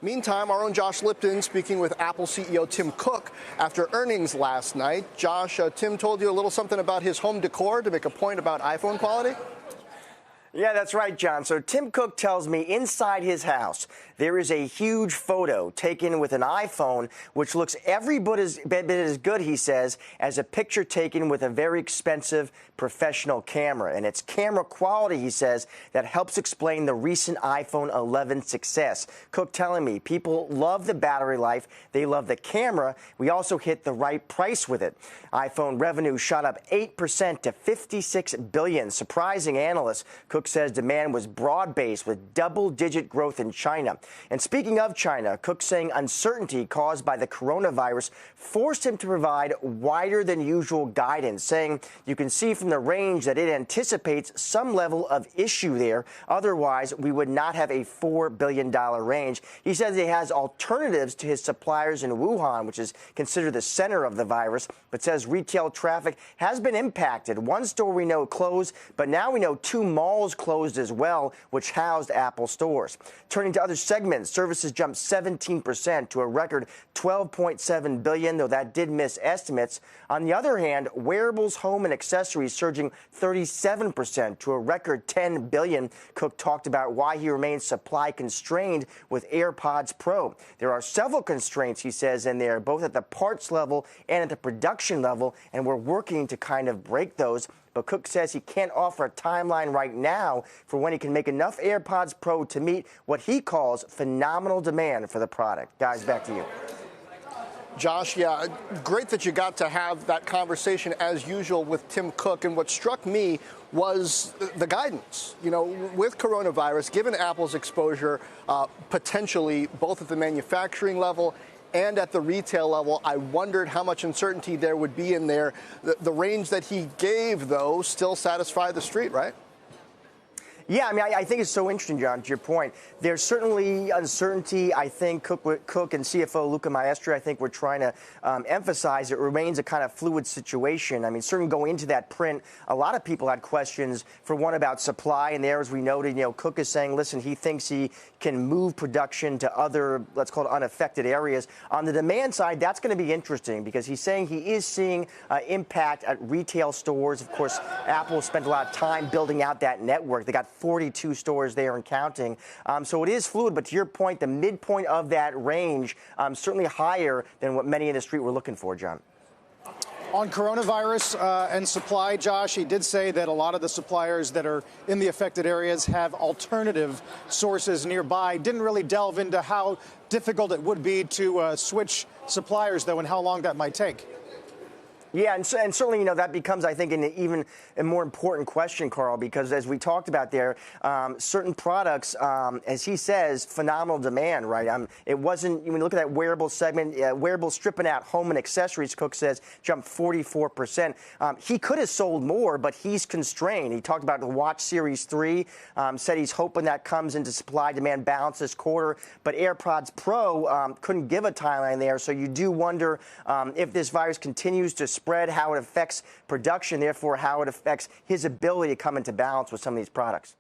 Meantime, our own Josh Lipton speaking with Apple CEO Tim Cook after earnings last night. Josh, Tim told you a little something about his home decor to make a point about iPhone quality? Yeah, that's right, John. So Tim Cook tells me inside his house, there is a huge photo taken with an iPhone, which looks every bit as good, he says, as a picture taken with a very expensive professional camera. And it's camera quality, he says, that helps explain the recent iPhone 11 success. Cook telling me people love the battery life. They love the camera. We also hit the right price with it. iPhone revenue shot up 8% to $56 billion, surprising analysts. Cook says demand was broad-based with double-digit growth in China. And speaking of China, Cook saying uncertainty caused by the coronavirus forced him to provide wider than usual guidance, saying you can see from the range that it anticipates some level of issue there. Otherwise, we would not have a $4 billion range. He says he has alternatives to his suppliers in Wuhan, which is considered the center of the virus, but says retail traffic has been impacted. One store we know closed, but now we know 2 malls closed as well, which housed Apple stores. Turning to other segments, services jumped 17% to a record $12.7 billion, though that did miss estimates. On the other hand, wearables, home, and accessories surging 37% to a record $10 billion. Cook talked about why he remains supply constrained with AirPods Pro. There are several constraints, he says, in there, both at the parts level and at the production level, and we're working to kind of break those. But Cook says he can't offer a timeline right now for when he can make enough AirPods Pro to meet what he calls phenomenal demand for the product. Guys, back to you. Josh, yeah, great that you got to have that conversation as usual with Tim Cook. And what struck me was the guidance. You know, with coronavirus, given Apple's exposure potentially both at the manufacturing level and at the retail level, I wondered how much uncertainty there would be in there. The range that he gave, though, still satisfied the street, right? Yeah, I mean, I think it's so interesting, John, to your point. There's certainly uncertainty. I think Cook and CFO Luca Maestri, I think we're trying to emphasize it remains a kind of fluid situation. I mean, certainly going into that print, a lot of people had questions, for one, about supply. And there, as we noted, you know, Cook is saying, listen, he thinks he can move production to other, let's call it, unaffected areas. On the demand side, that's going to be interesting because he's saying he is seeing impact at retail stores. Of course, Apple spent a lot of time building out that network. They got 42 stores there and counting. So it is fluid, but to your point, the midpoint of that range certainly higher than what many in the street were looking for, John. On coronavirus and supply, Josh, he did say that a lot of the suppliers that are in the affected areas have alternative sources nearby. Didn't really delve into how difficult it would be to switch suppliers, though, and how long that might take. Yeah, and certainly, you know, that becomes, I think, even a more important question, Carl, because as we talked about there, certain products, as he says, phenomenal demand, right? It wasn't, when you look at that wearable segment, wearables stripping out home and accessories, Cook says, jumped 44%. He could have sold more, but he's constrained. He talked about the Watch Series 3, said he's hoping that comes into supply-demand balance this quarter, but AirPods Pro couldn't give a timeline there, so you do wonder if this virus continues to spread, how it affects production, therefore how it affects his ability to come into balance with some of these products.